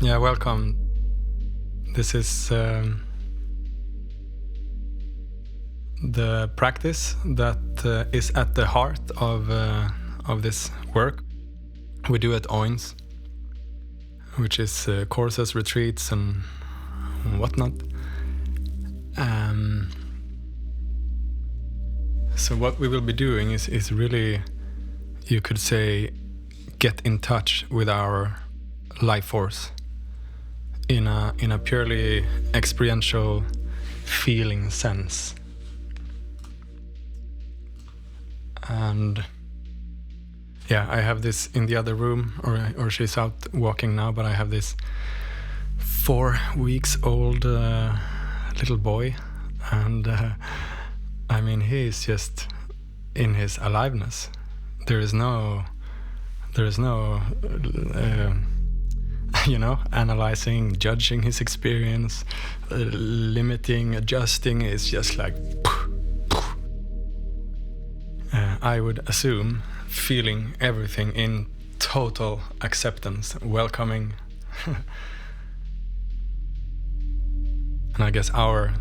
Yeah, welcome. This is the practice that is at the heart of this work we do at OYNS, which is courses, retreats, and whatnot. So what we will be doing is really, you could say, get in touch with our life force in a purely experiential feeling sense. And yeah, I have this in the other room, or she's out walking now, but I have this 4 weeks old little boy, and I mean, he is just in his aliveness. There is no analyzing, judging his experience, limiting, adjusting. It's just like I would assume feeling everything in total acceptance, welcoming. And I guess our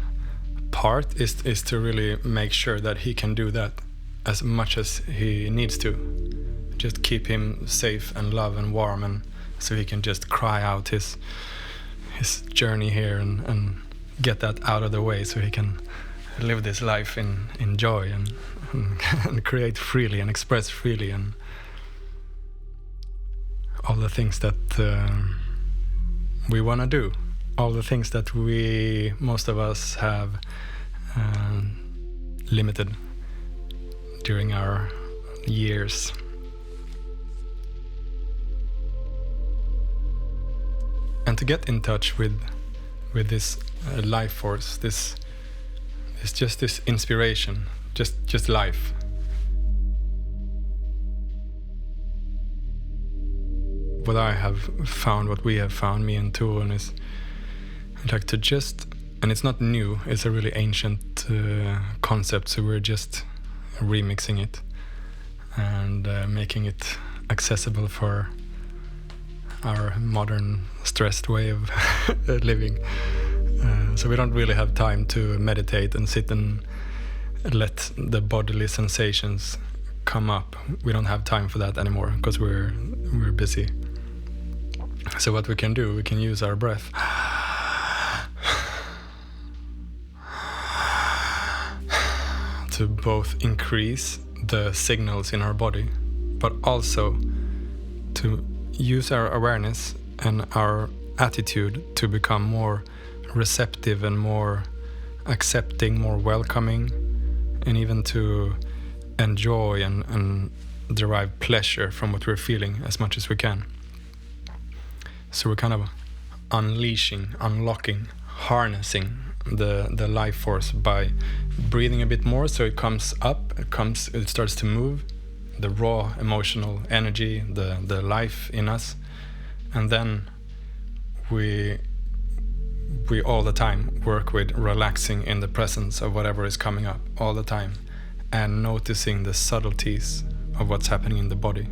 part is to really make sure that he can do that as much as he needs to. Just keep him safe and love and warm, and so he can just cry out his journey here and get that out of the way, so he can live this life in joy and create freely and express freely, and all the things that we want to do, all the things that most of us have limited during our years. And to get in touch with this life force, this inspiration, just life. What I have found, what we have found, me and Tuon, is like to just, and it's not new, it's a really ancient concept, so we're just remixing it and making it accessible for our modern stressed way of living. So we don't really have time to meditate and sit and let the bodily sensations come up. We don't have time for that anymore because we're busy. So what we can do, we can use our breath to both increase the signals in our body, but also to use our awareness and our attitude to become more receptive and more accepting, more welcoming, and even to enjoy and derive pleasure from what we're feeling as much as we can. So we're kind of unleashing, unlocking, harnessing the life force by breathing a bit more, so it comes up, it starts to move, the raw emotional energy, the life in us, and then we all the time work with relaxing in the presence of whatever is coming up all the time, and noticing the subtleties of what's happening in the body.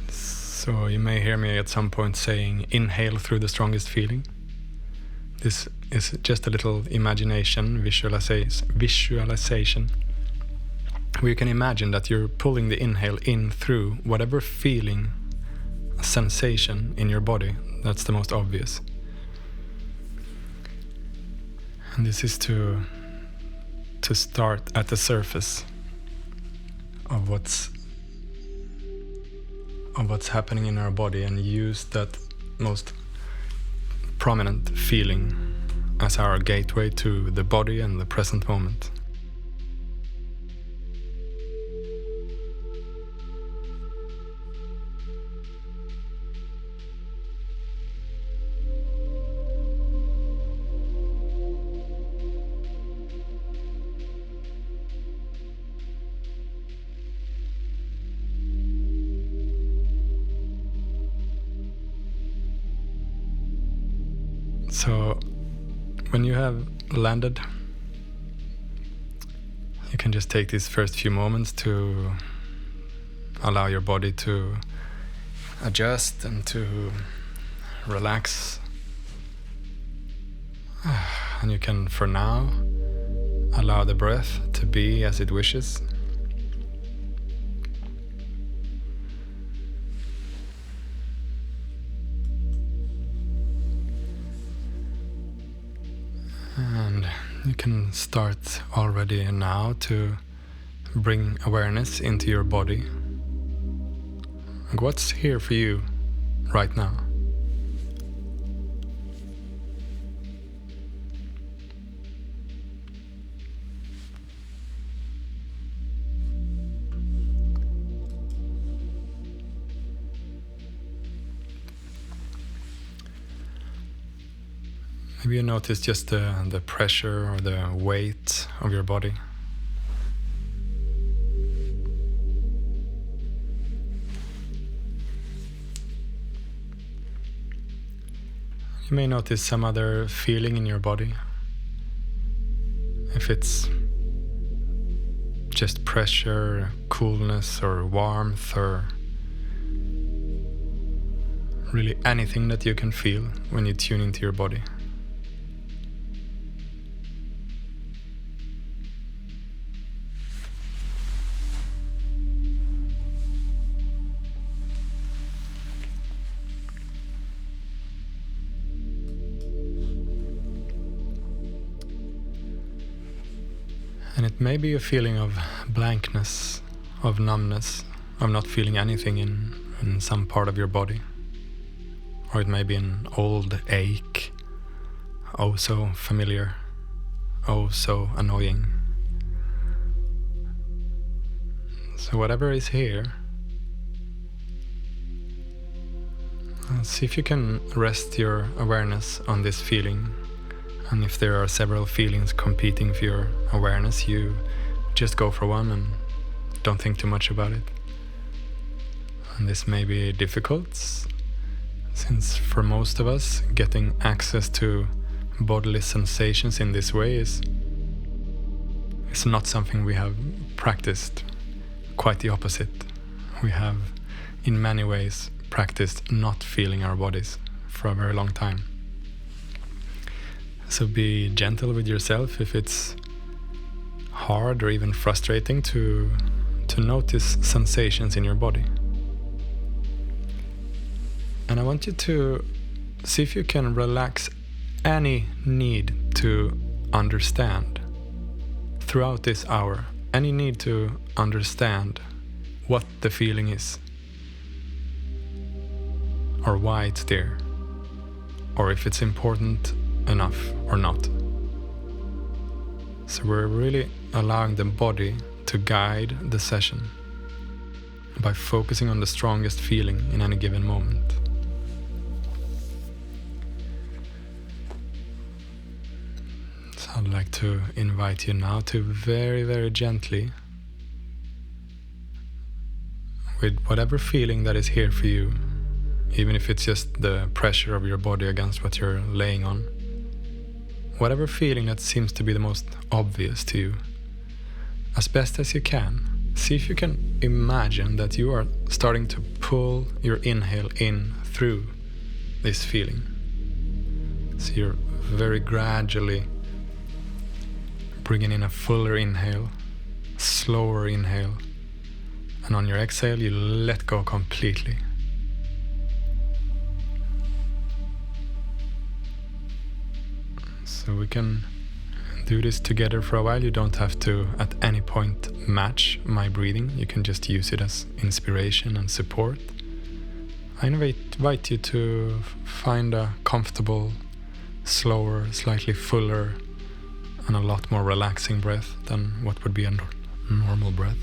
So you may hear me at some point saying, inhale through the strongest feeling. This is just a little imagination, visualization, where you can imagine that you're pulling the inhale in through whatever feeling, sensation in your body. That's the most obvious. And this is to start at the surface of what's happening in our body, and use that most prominent feeling as our gateway to the body and the present moment. So when you have landed, you can just take these first few moments to allow your body to adjust and to relax. And you can, for now, allow the breath to be as it wishes. And you can start already now to bring awareness into your body. And what's here for you right now? Maybe you notice just the pressure or the weight of your body. You may notice some other feeling in your body. If it's just pressure, coolness, or warmth, or really anything that you can feel when you tune into your body. And it may be a feeling of blankness, of numbness, of not feeling anything in some part of your body. Or it may be an old ache, oh so familiar, oh so annoying. So whatever is here, see if you can rest your awareness on this feeling. And if there are several feelings competing for your awareness, you just go for one and don't think too much about it. And this may be difficult, since for most of us, getting access to bodily sensations in this way is not something we have practiced. Quite the opposite. We have, in many ways, practiced not feeling our bodies for a very long time. So be gentle with yourself if it's hard or even frustrating to notice sensations in your body. And I want you to see if you can relax any need to understand throughout this hour, any need to understand what the feeling is, or why it's there, or if it's important enough or not. So we're really allowing the body to guide the session by focusing on the strongest feeling in any given moment. So I'd like to invite you now to very, very gently, with whatever feeling that is here for you, even if it's just the pressure of your body against what you're laying on, whatever feeling that seems to be the most obvious to you, as best as you can, see if you can imagine that you are starting to pull your inhale in through this feeling. So you're very gradually bringing in a fuller inhale, slower inhale, and on your exhale you let go completely. So we can do this together for a while. You don't have to at any point match my breathing. You can just use it as inspiration and support. I invite you to find a comfortable, slower, slightly fuller, and a lot more relaxing breath than what would be a normal breath.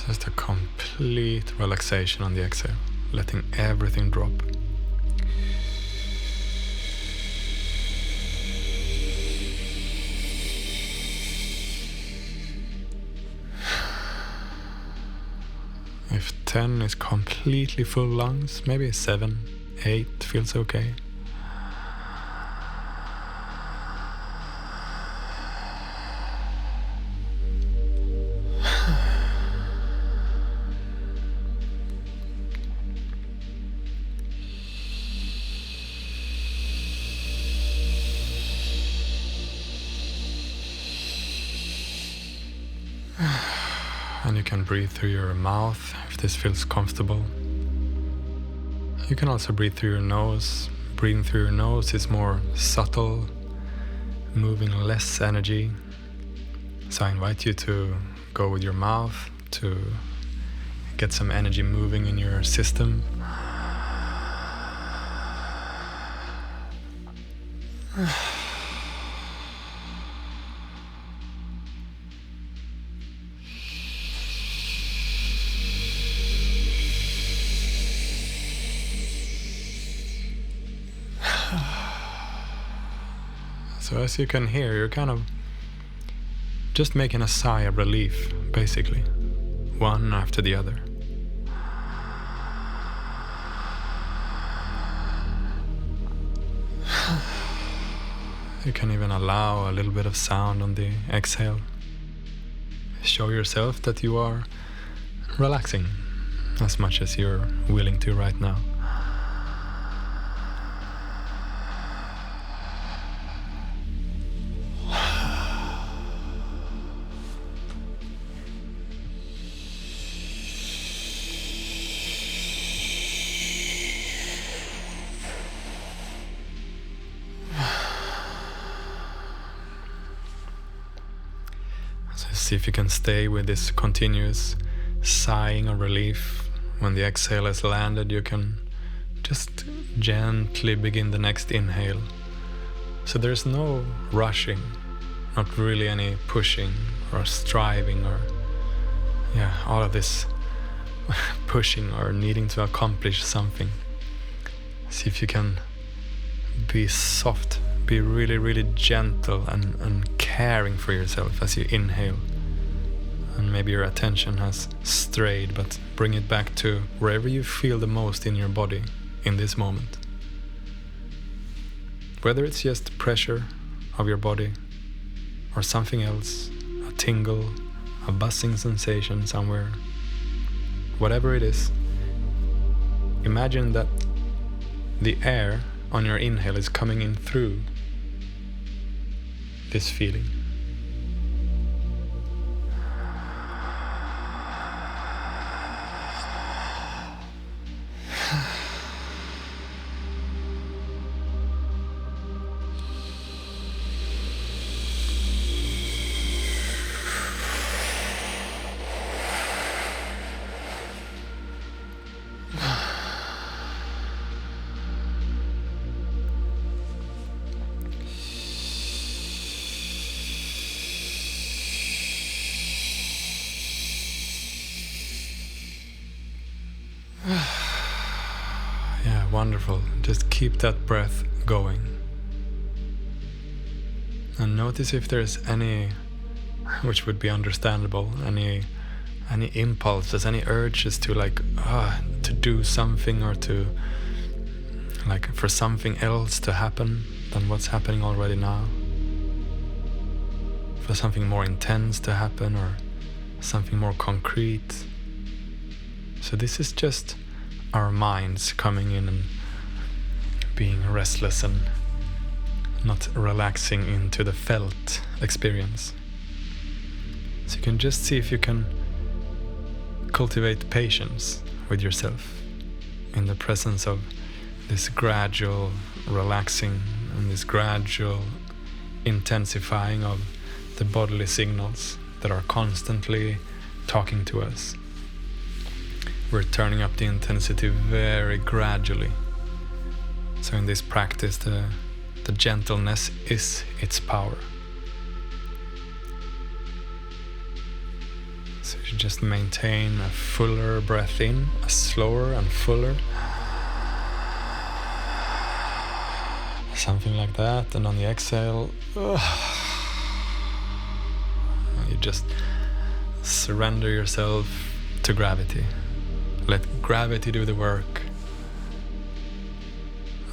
Just a complete relaxation on the exhale, letting everything drop. If 10 is completely full lungs, maybe 7, 8 feels okay. And you can breathe through your mouth if this feels comfortable. You can also breathe through your nose. Breathing through your nose is more subtle, moving less energy. So I invite you to go with your mouth to get some energy moving in your system. So as you can hear, you're kind of just making a sigh of relief, basically, one after the other. You can even allow a little bit of sound on the exhale. Show yourself that you are relaxing as much as you're willing to right now. See if you can stay with this continuous sighing of relief. When the exhale has landed, you can just gently begin the next inhale. So there's no rushing, not really any pushing or striving or all of this pushing or needing to accomplish something. See if you can be soft, be really, really gentle and caring for yourself as you inhale. And maybe your attention has strayed, but bring it back to wherever you feel the most in your body in this moment. Whether it's just pressure of your body or something else, a tingle, a buzzing sensation somewhere, whatever it is, imagine that the air on your inhale is coming in through this feeling. Yeah, wonderful. Just keep that breath going. And notice if there's any, which would be understandable, any impulses, any urges to to do something or to for something else to happen than what's happening already now. For something more intense to happen or something more concrete. So this is just our minds coming in and being restless and not relaxing into the felt experience. So you can just see if you can cultivate patience with yourself in the presence of this gradual relaxing and this gradual intensifying of the bodily signals that are constantly talking to us. We're turning up the intensity very gradually. So in this practice, the gentleness is its power. So you just maintain a fuller breath in, a slower and fuller. Something like that, and on the exhale, you just surrender yourself to gravity. Let gravity do the work.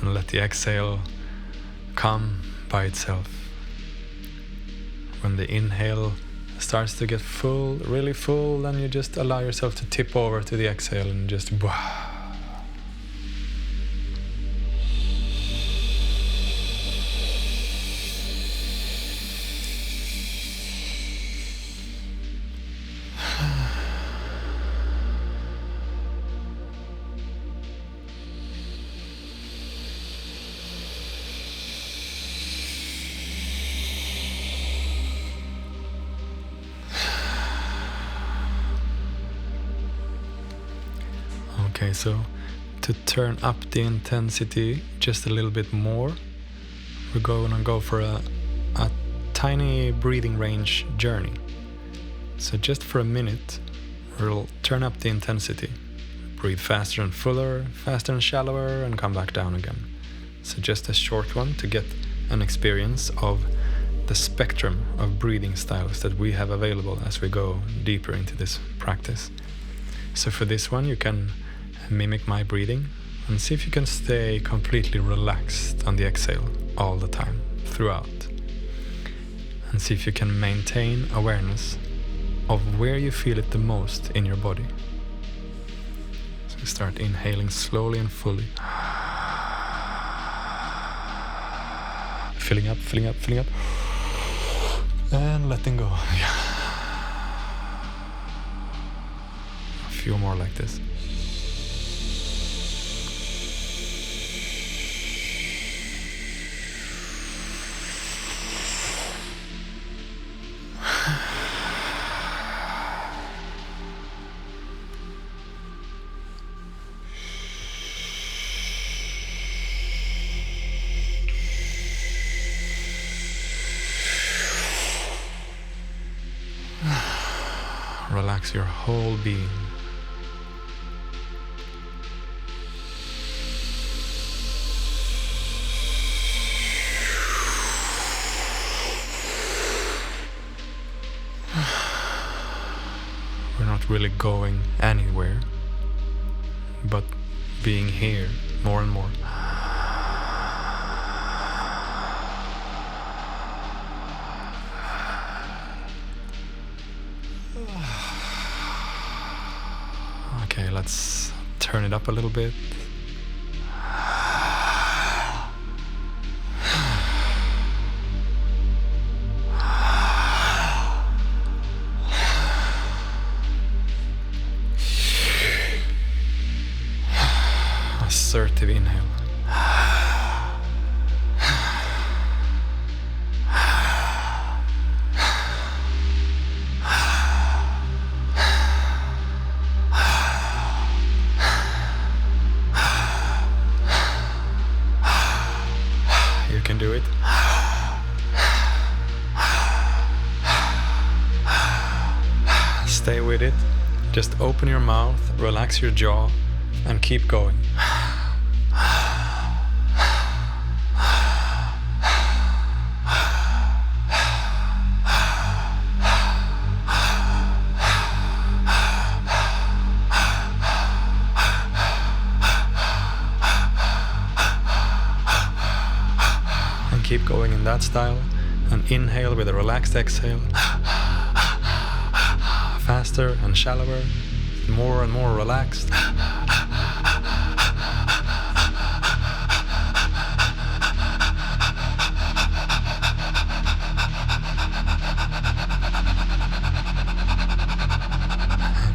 And let the exhale come by itself. When the inhale starts to get full, really full, then you just allow yourself to tip over to the exhale and just Okay, so to turn up the intensity just a little bit more, we're going to go for a tiny breathing range journey. So just for a minute, we'll turn up the intensity. Breathe faster and fuller, faster and shallower, and come back down again. So just a short one to get an experience of the spectrum of breathing styles that we have available as we go deeper into this practice. So for this one, you can mimic my breathing and see if you can stay completely relaxed on the exhale all the time, throughout. And see if you can maintain awareness of where you feel it the most in your body. So start inhaling slowly and fully. Filling up, filling up, filling up. And letting go. A few more like this. Relax your whole being. We're not really going anywhere, but being here more and more. Okay, let's turn it up a little bit. Assertive inhale. You can do it. Stay with it. Just open your mouth, relax your jaw, and keep going. Keep going in that style, and inhale with a relaxed exhale. Faster and shallower, more and more relaxed.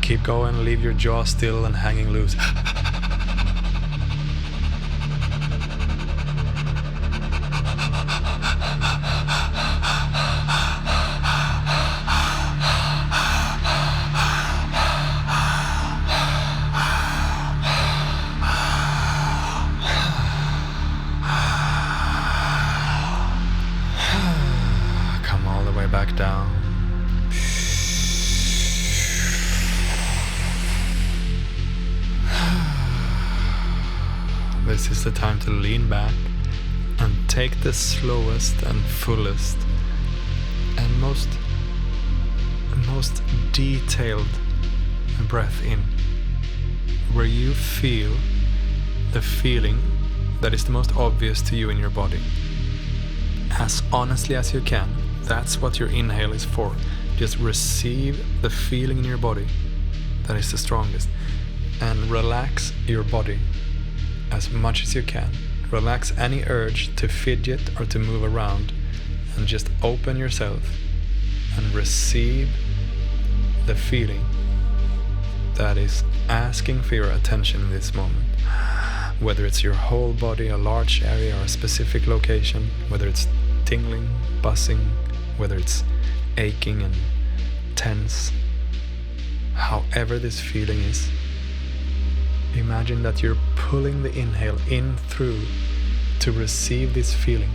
Keep going, leave your jaw still and hanging loose. Back down. This is the time to lean back and take the slowest and fullest and most detailed breath in. where you feel the feeling that is the most obvious to you in your body. As honestly as you can. That's what your inhale is for. Just receive the feeling in your body that is the strongest. And relax your body as much as you can. Relax any urge to fidget or to move around. And just open yourself and receive the feeling that is asking for your attention in this moment. Whether it's your whole body, a large area, or a specific location, whether it's tingling, buzzing, whether it's aching and tense, however this feeling is, imagine that you're pulling the inhale in through to receive this feeling.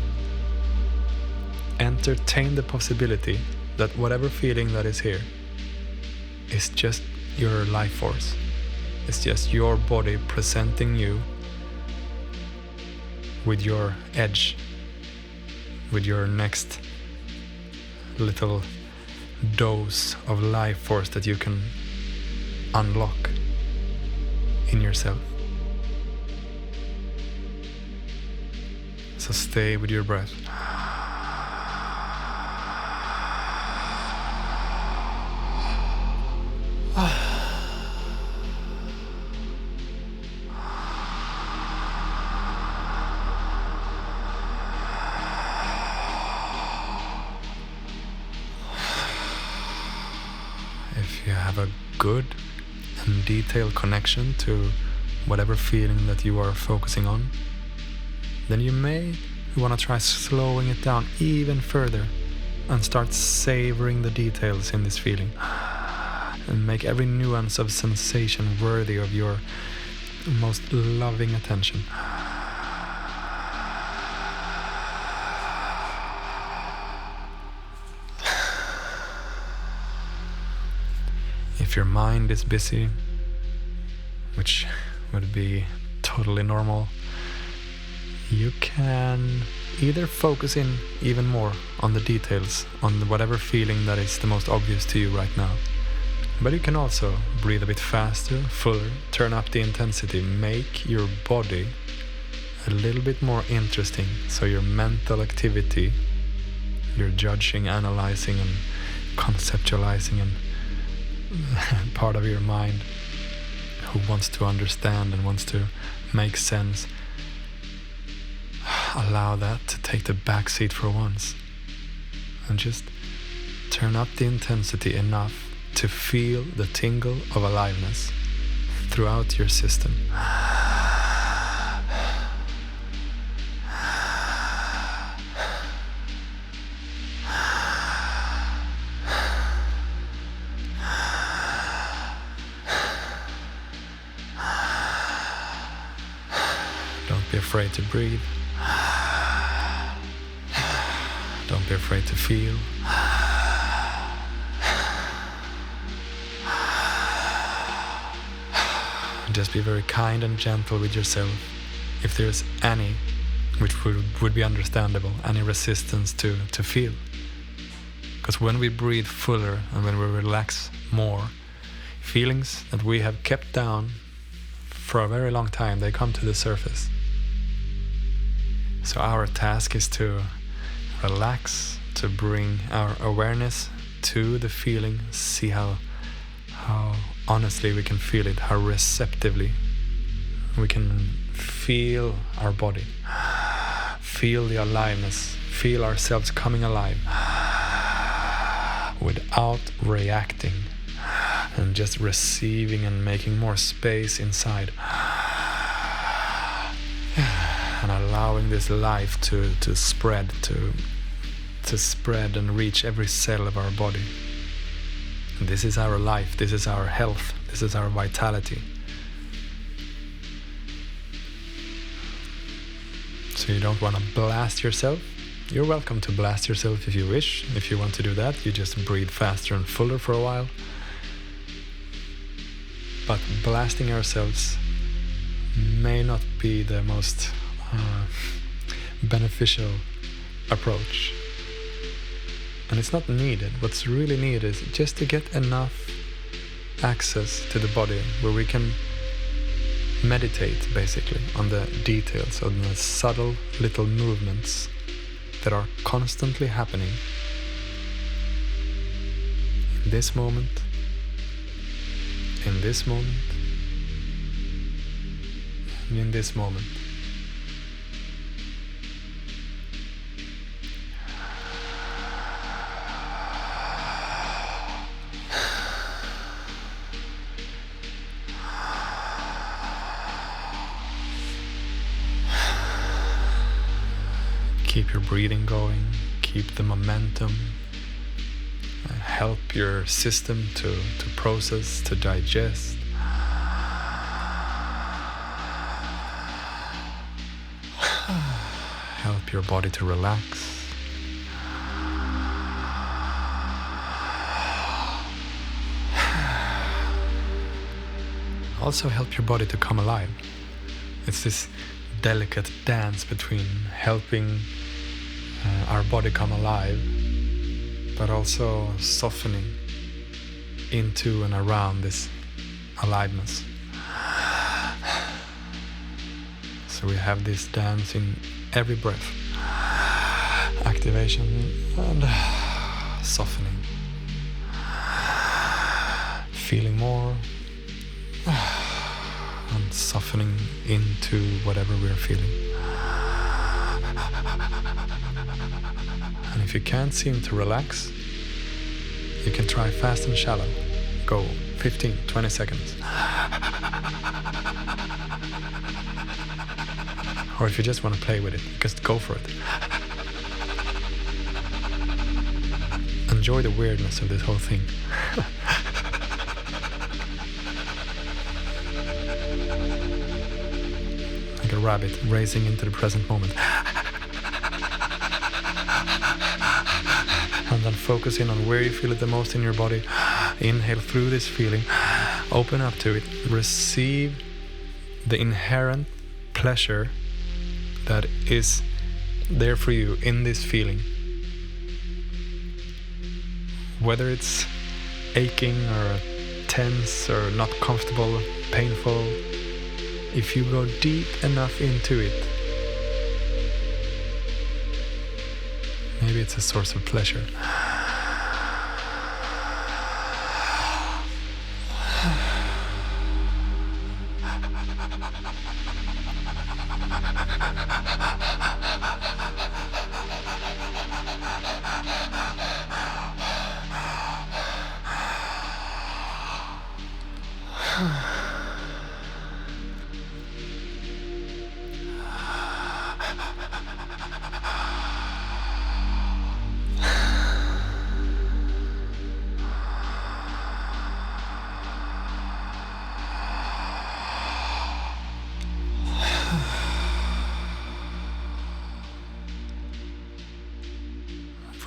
Entertain the possibility that whatever feeling that is here is just your life force. It's just your body presenting you with your edge, with your next little dose of life force that you can unlock in yourself. So stay with your breath. If you have a good and detailed connection to whatever feeling that you are focusing on, then you may want to try slowing it down even further and start savoring the details in this feeling and make every nuance of sensation worthy of your most loving attention. If your mind is busy, which would be totally normal, you can either focus in even more on the details, on whatever feeling that is the most obvious to you right now. But you can also breathe a bit faster, fuller, turn up the intensity, make your body a little bit more interesting, so your mental activity, your judging, analyzing and conceptualizing and part of your mind who wants to understand and wants to make sense, allow that to take the back seat for once and just turn up the intensity enough to feel the tingle of aliveness throughout your system. Don't be afraid to breathe. Don't be afraid to feel. Just be very kind and gentle with yourself. If there's any, which would be understandable, any resistance to feel. Because when we breathe fuller and when we relax more, feelings that we have kept down for a very long time, they come to the surface. So our task is to relax, to bring our awareness to the feeling, see how honestly we can feel it, how receptively we can feel our body, feel the aliveness, feel ourselves coming alive without reacting and just receiving and making more space inside and allowing this life to spread, to spread and reach every cell of our body. This is our life, this is our health, this is our vitality. So you don't want to blast yourself. You're welcome to blast yourself if you wish. If you want to do that, you just breathe faster and fuller for a while. But blasting ourselves may not be the most beneficial approach. And it's not needed. What's really needed is just to get enough access to the body where we can meditate basically on the details, on the subtle little movements that are constantly happening in this moment, in this moment, and in this moment. Keep your breathing going, keep the momentum, help your system to process, to digest. Help your body to relax. Also help your body to come alive. It's this delicate dance between helping our body come alive, but also softening into and around this aliveness. So we have this dance in every breath. Activation and softening. Feeling more and softening into whatever we're feeling. And if you can't seem to relax, you can try fast and shallow. Go 15, 20 seconds. Or if you just want to play with it, just go for it. Enjoy the weirdness of this whole thing. Like a rabbit racing into the present moment. And then focus in on where you feel it the most in your body. Inhale through this feeling. Open up to it. Receive the inherent pleasure that is there for you in this feeling. Whether it's aching or tense or not comfortable, painful, if you go deep enough into it, maybe it's a source of pleasure.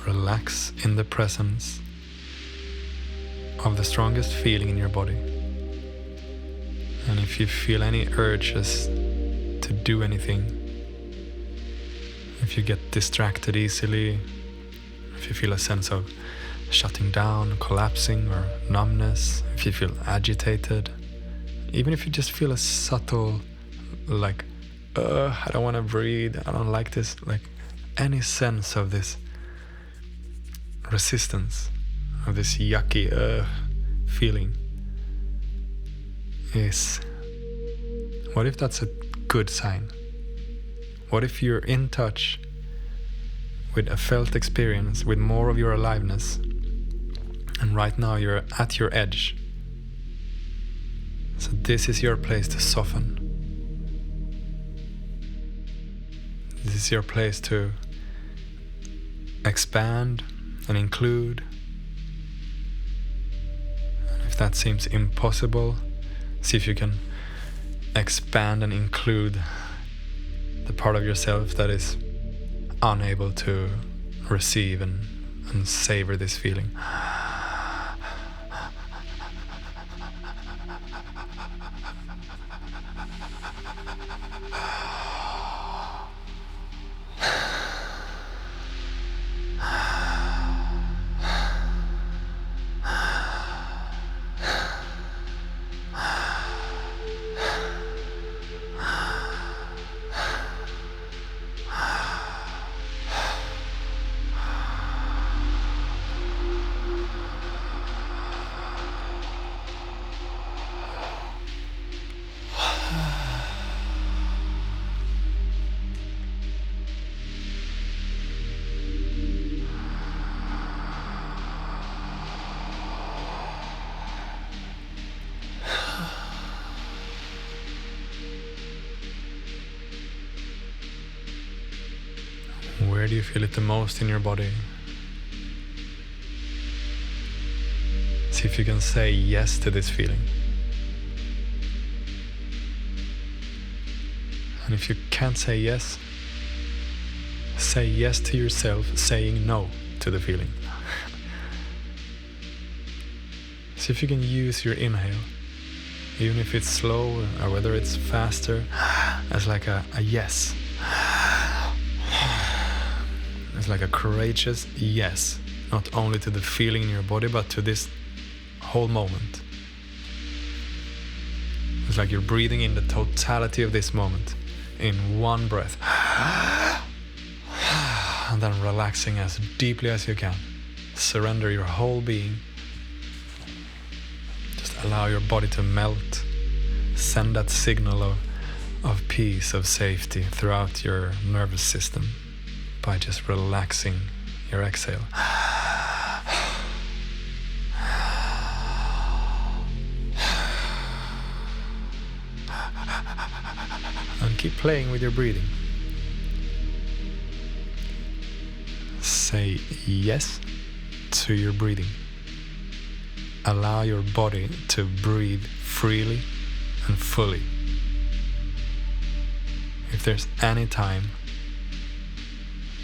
Relax in the presence of the strongest feeling in your body. And if you feel any urges to do anything, if you get distracted easily, if you feel a sense of shutting down, collapsing, or numbness, if you feel agitated, even if you just feel a subtle, like, I don't want to breathe, I don't like this, like any sense of this resistance, of this yucky feeling, is, what if that's a good sign? What if you're in touch with a felt experience, with more of your aliveness, and right now you're at your edge? So this is your place to soften. This is your place to expand and include. And if that seems impossible, see if you can expand and include the part of yourself that is unable to receive and savor this feeling. Where do you feel it the most in your body? See if you can say yes to this feeling. And if you can't say yes to yourself saying no to the feeling. See if you can use your inhale, even if it's slow or whether it's faster, as like a yes. It's like a courageous yes, not only to the feeling in your body, but to this whole moment. It's like you're breathing in the totality of this moment in one breath. And then relaxing as deeply as you can. Surrender your whole being. Just allow your body to melt. Send that signal of peace, of safety throughout your nervous system by just relaxing your exhale. And keep playing with your breathing. Say yes to your breathing. Allow your body to breathe freely and fully. If there's any time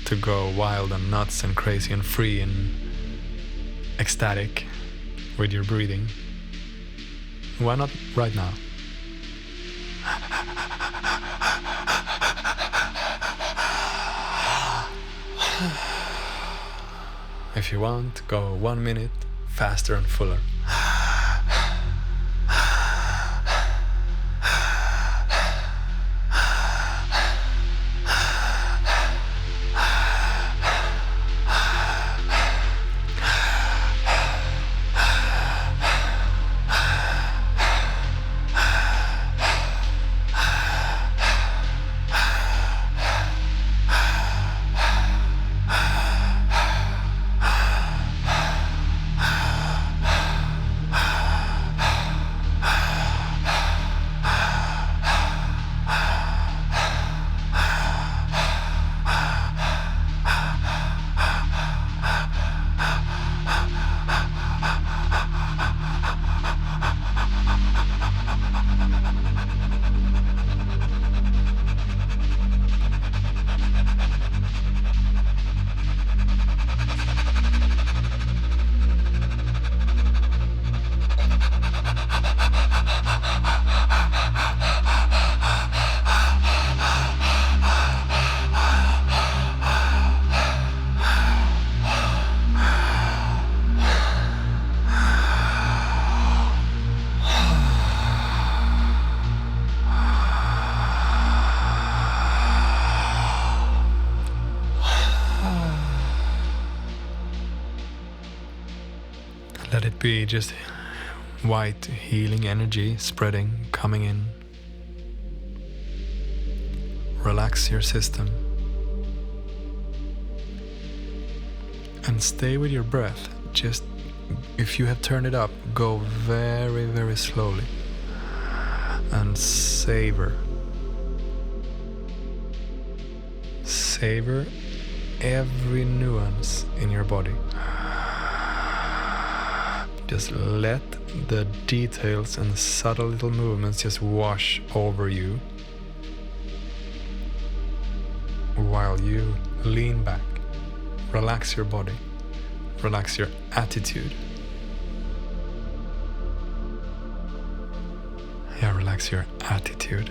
to go wild and nuts and crazy and free and ecstatic with your breathing, why not right now? If you want, go 1 minute faster and fuller. Let it be just white healing energy spreading, coming in. Relax your system. And stay with your breath. Just, if you have turned it up, go very, very slowly. And savor. Savor every nuance in your body. Just let the details and subtle little movements just wash over you while you lean back. Relax your body. Relax your attitude. Yeah, relax your attitude.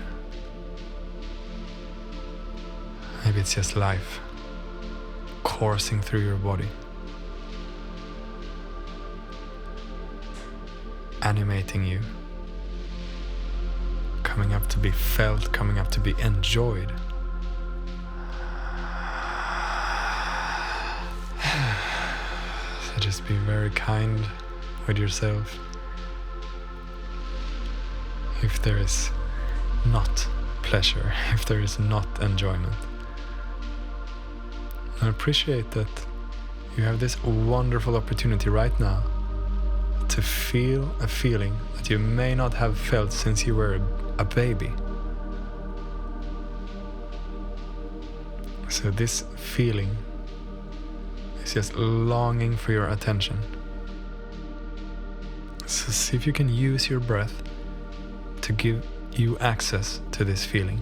Maybe it's just life coursing through your body. Animating you, coming up to be felt, coming up to be enjoyed. So just be very kind with yourself. If there is not pleasure, if there is not enjoyment, and appreciate that you have this wonderful opportunity right now to feel a feeling that you may not have felt since you were a baby. So this feeling is just longing for your attention. So see if you can use your breath to give you access to this feeling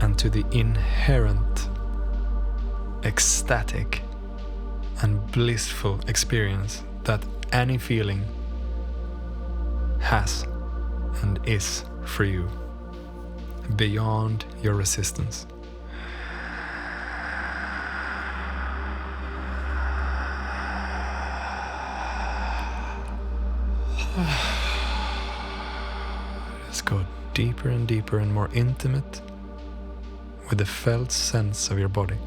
and to the inherent ecstatic and blissful experience that any feeling has and is for you, beyond your resistance. Just go deeper and deeper and more intimate with the felt sense of your body.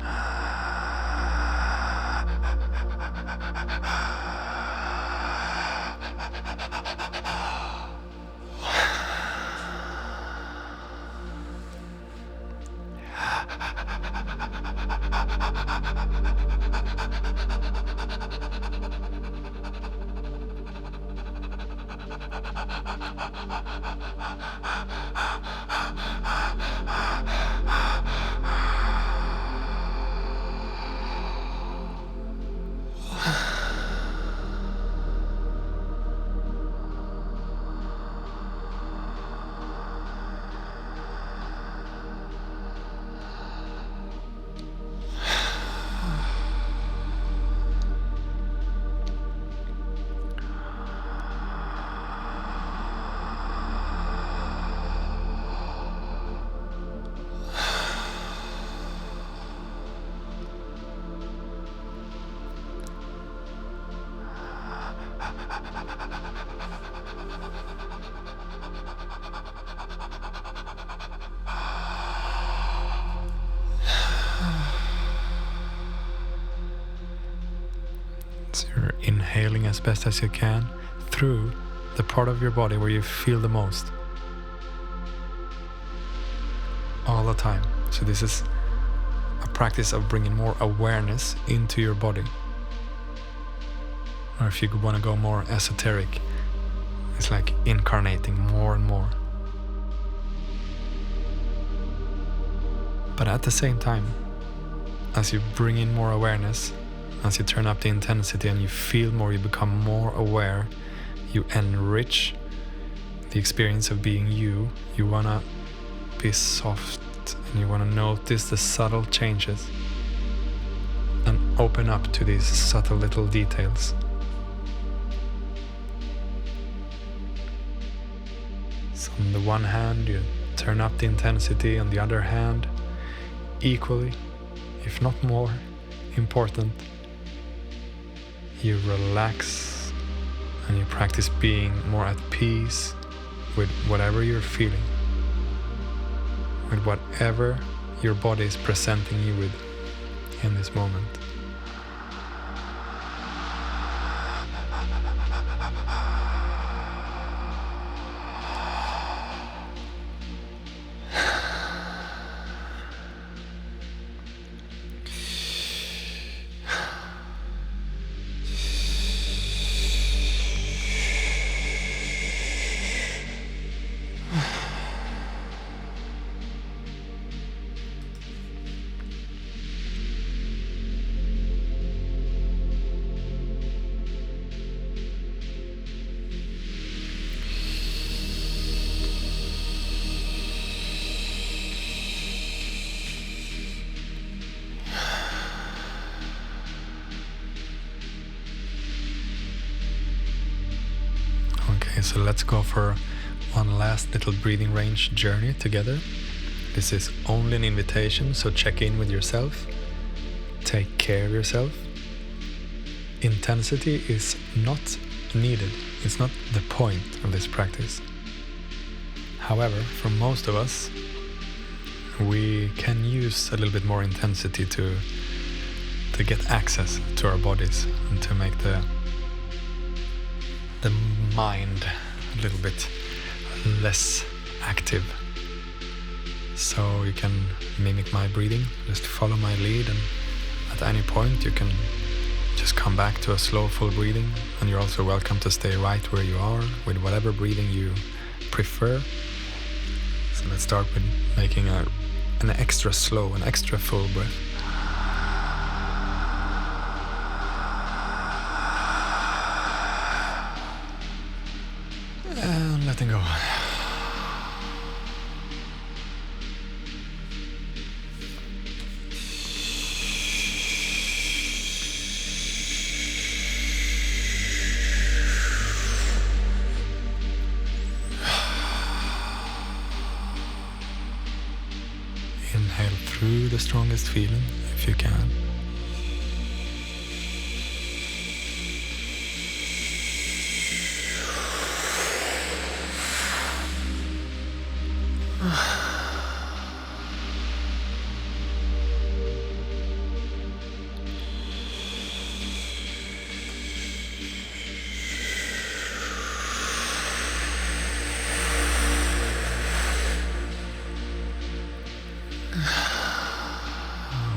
So you're inhaling as best as you can through the part of your body where you feel the most. All the time. So this is a practice of bringing more awareness into your body. Or if you want to go more esoteric, it's like incarnating more and more. But at the same time, as you bring in more awareness, as you turn up the intensity and you feel more, you become more aware, you enrich the experience of being you. You want to be soft and you want to notice the subtle changes and open up to these subtle little details. So on the one hand, you turn up the intensity, on the other hand, equally, if not more important, you relax and you practice being more at peace with whatever you're feeling, with whatever your body is presenting you with in this moment. Okay, so let's go for one last little breathing range journey together. This is only an invitation, so check in with yourself. Take care of yourself. Intensity is not needed. It's not the point of this practice. However, for most of us, we can use a little bit more intensity to get access to our bodies and to make the mind a little bit less active. So you can mimic my breathing, just follow my lead, and at any point you can just come back to a slow, full breathing, and you're also welcome to stay right where you are with whatever breathing you prefer. So let's start with making a an extra slow, an extra full breath. And letting go. Inhale through the strongest feeling, if you can.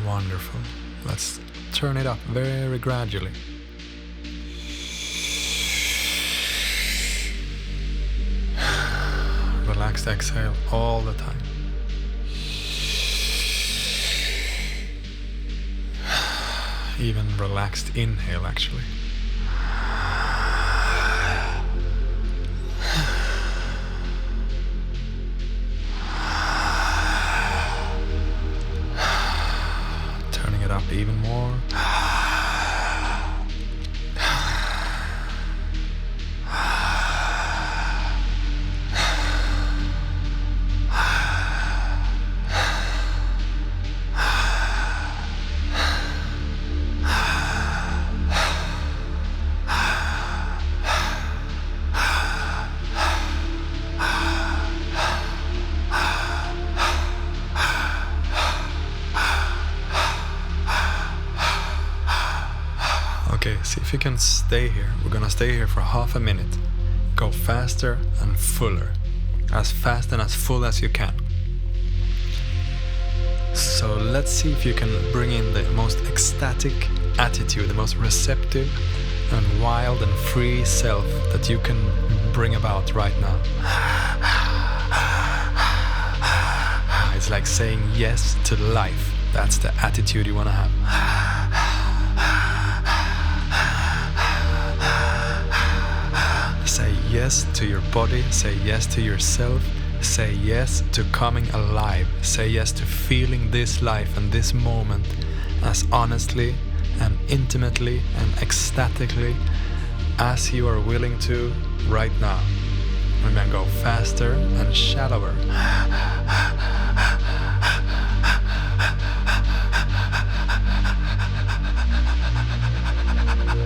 Wonderful. Let's turn it up very gradually. Relaxed exhale all the time. Even relaxed inhale, actually. Turning it up even more. Okay, see if you can stay here. We're gonna stay here for half a minute. Go faster and fuller. As fast and as full as you can. So let's see if you can bring in the most ecstatic attitude, the most receptive and wild and free self that you can bring about right now. It's like saying yes to life. That's the attitude you wanna have. Say yes to your body, say yes to yourself, say yes to coming alive, say yes to feeling this life and this moment as honestly and intimately and ecstatically as you are willing to right now. And then go faster and shallower.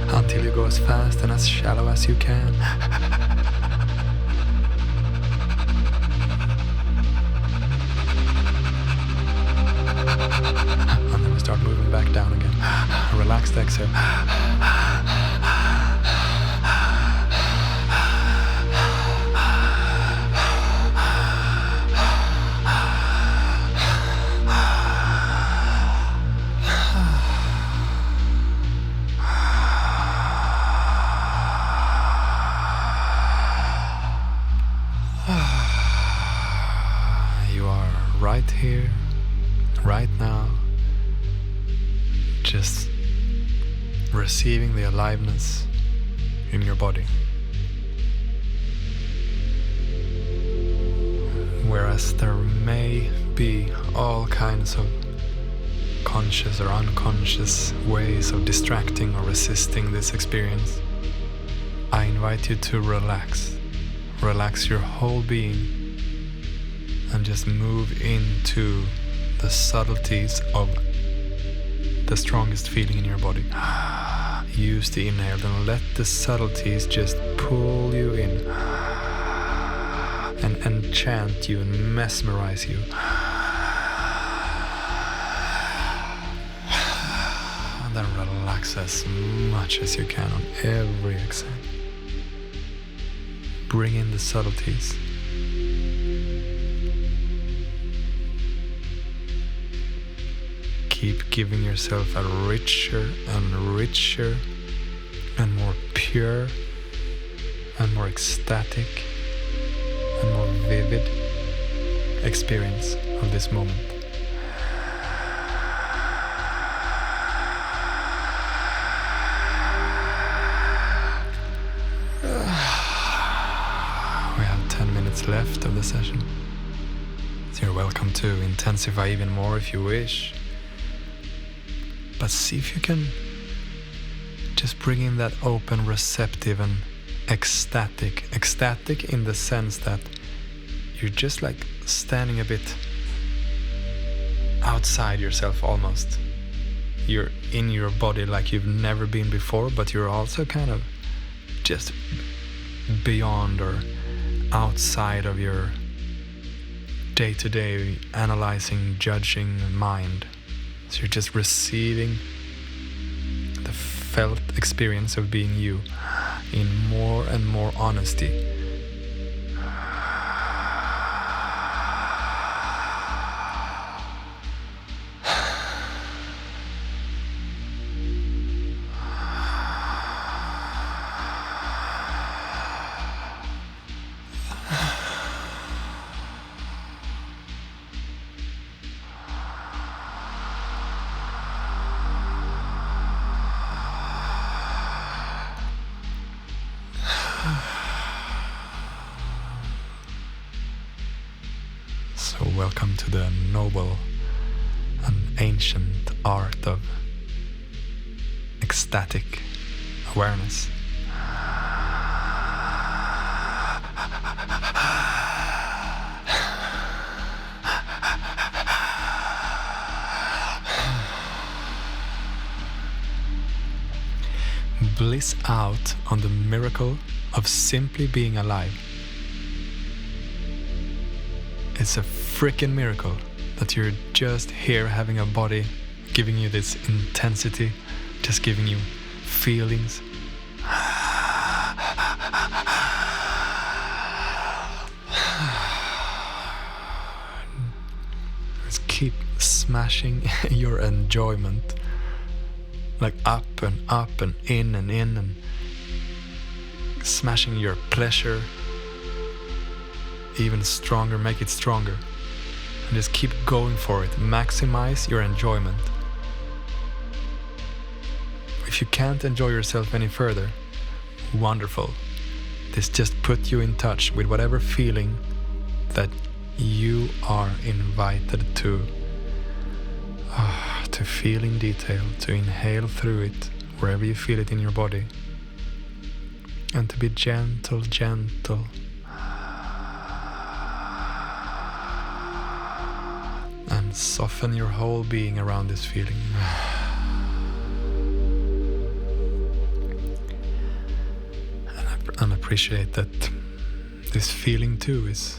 Until you go as fast and as shallow as you can. And then we start moving back down again. Relaxed exhale. You are right here, right now, just receiving the aliveness in your body. Whereas there may be all kinds of conscious or unconscious ways of distracting or resisting this experience, I invite you to relax. Relax your whole being and just move into the subtleties of the strongest feeling in your body. Use the inhale and let the subtleties just pull you in and enchant you and mesmerize you. And then relax as much as you can on every exhale. Bring in the subtleties. Keep giving yourself a richer and more pure and more ecstatic and more vivid experience of this moment. minutes left of the session. So you're welcome to intensify even more if you wish. But see if you can just bring in that open, receptive and ecstatic. Ecstatic in the sense that you're just like standing a bit outside yourself almost. You're in your body like you've never been before, but you're also kind of just beyond or outside of your day-to-day analyzing, judging mind. So you're just receiving the felt experience of being you in more and more honesty. So welcome to the noble and ancient art of ecstatic awareness. Bliss out on the miracle of simply being alive. It's a freaking miracle that you're just here having a body, giving you this intensity, just giving you feelings. Just keep smashing your enjoyment, like up and in and smashing your pleasure even stronger, make it stronger, and just keep going for it. Maximize your enjoyment. If you can't enjoy yourself any further, wonderful. This just put you in touch with whatever feeling that you are invited to feel in detail, to inhale through it wherever you feel it in your body, and to be gentle and soften your whole being around this feeling. And appreciate that this feeling too is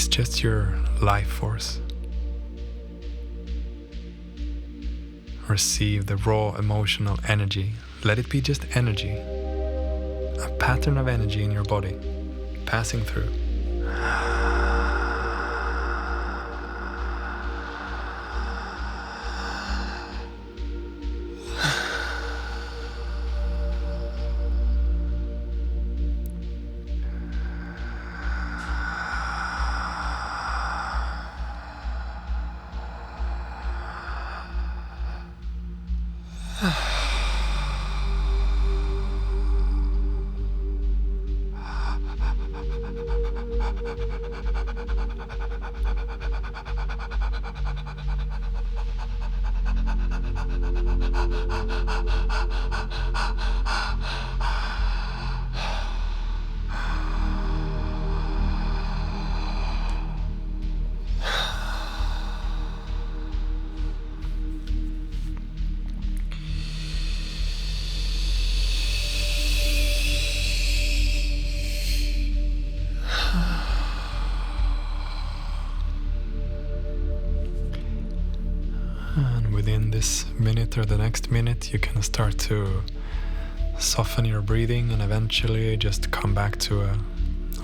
just your life force. Receive the raw emotional energy. Let it be just energy, a pattern of energy in your body passing through. And within this minute or the next minute, you can start to soften your breathing and eventually just come back to a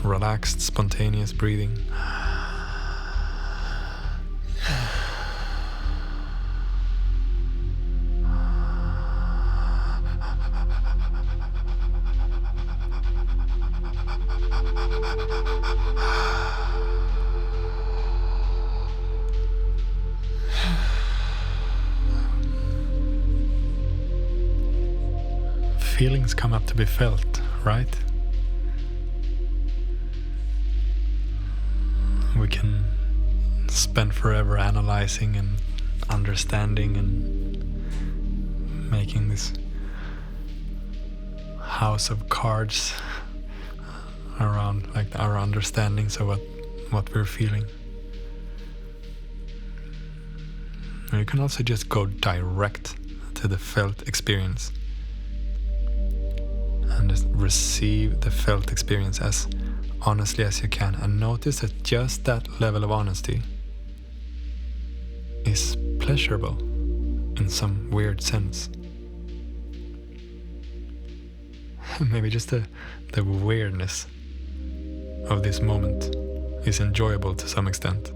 relaxed, spontaneous breathing. Feelings come up to be felt, right? can spend forever analyzing and understanding and making this house of cards around like our understandings of what we're feeling. Or you can also just go direct to the felt experience and just receive the felt experience as honestly as you can, and notice that just that level of honesty is pleasurable in some weird sense. Maybe just the weirdness of this moment is enjoyable to some extent.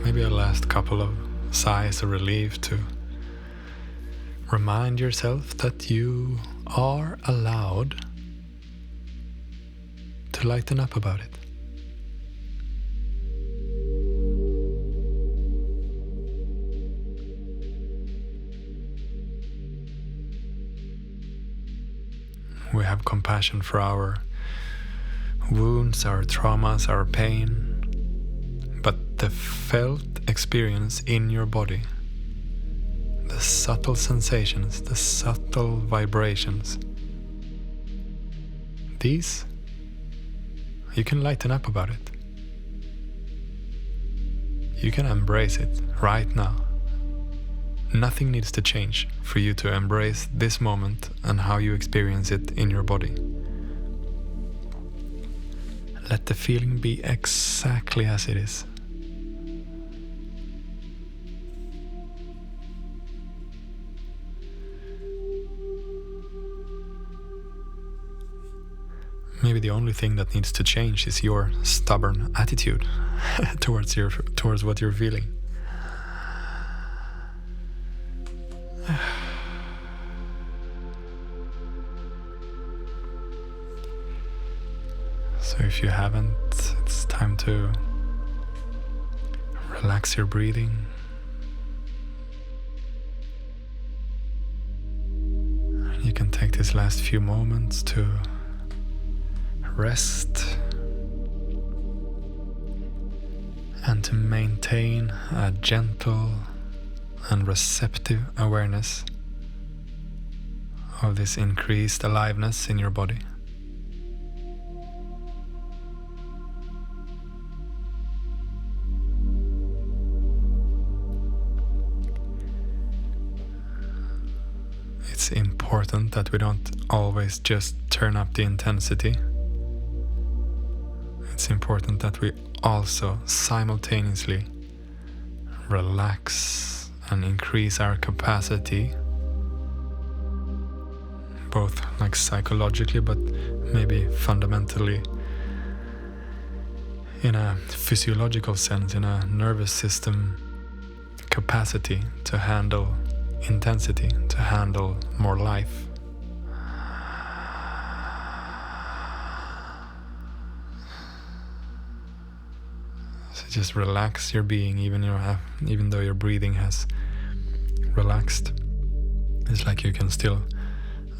Maybe a last couple of sighs of relief to remind yourself that you are allowed to lighten up about it. We have compassion for our wounds, our traumas, our pain, but the felt experience in your body, the subtle sensations, the subtle vibrations, these, you can lighten up about it. You can embrace it right now. Nothing needs to change for you to embrace this moment and how you experience it in your body. Let the feeling be exactly as it is. Maybe the only thing that needs to change is your stubborn attitude towards what you're feeling. So if you haven't, it's time to relax your breathing. You can take these last few moments to rest and to maintain a gentle and receptive awareness of this increased aliveness in your body. It's important that we don't always just turn up the intensity. It's important that we also simultaneously relax and increase our capacity, both like psychologically but maybe fundamentally in a physiological sense, in a nervous system capacity to handle intensity, to handle more life. So just relax your being, even though your breathing has relaxed. It's like you can still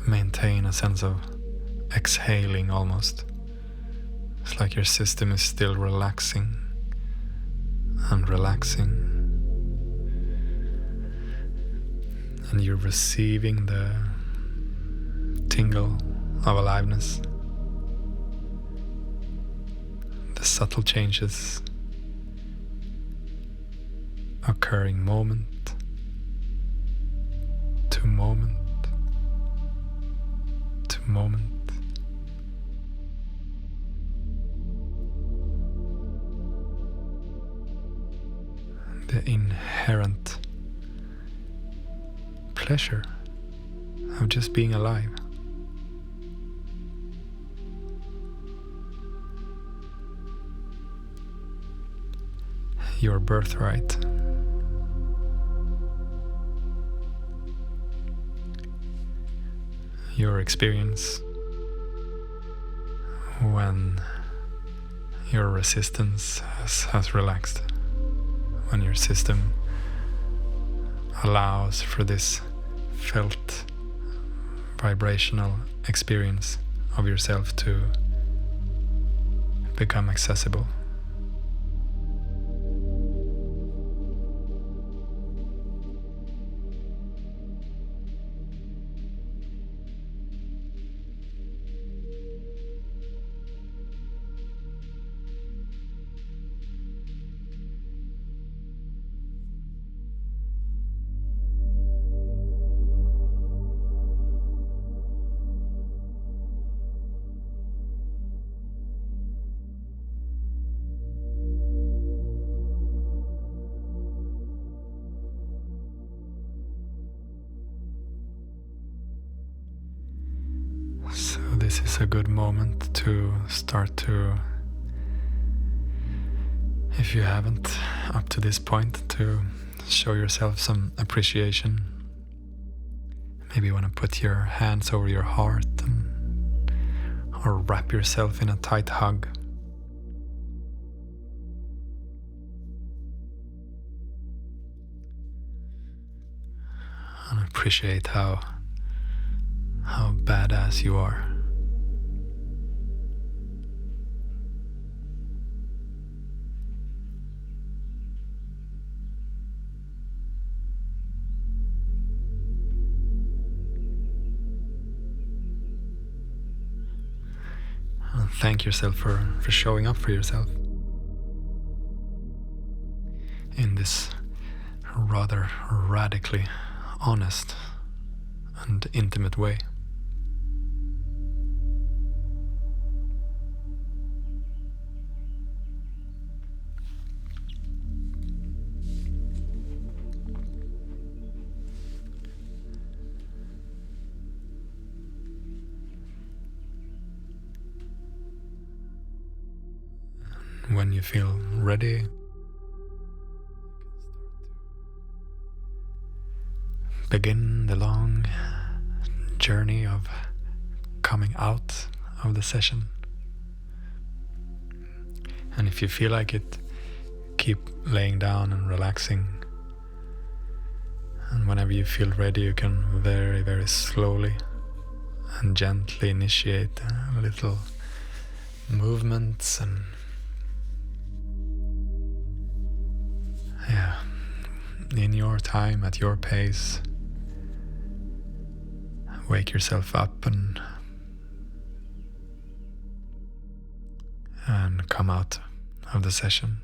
maintain a sense of exhaling almost. It's like your system is still relaxing and relaxing. And you're receiving the tingle of aliveness, the subtle changes occurring moment to moment to moment. The inherent pleasure of just being alive. Your birthright. Your experience when your resistance has relaxed, when your system allows for this felt vibrational experience of yourself to become accessible. So this is a good moment to start to, if you haven't up to this point, to show yourself some appreciation. Maybe you want to put your hands over your heart or wrap yourself in a tight hug. And appreciate how badass you are. And thank yourself for showing up for yourself in this rather radically honest and intimate way. When you feel ready, begin the long journey of coming out of the session. And if you feel like it, keep laying down and relaxing. And whenever you feel ready, you can very, very slowly and gently initiate little movements and in your time, at your pace, wake yourself up and come out of the session.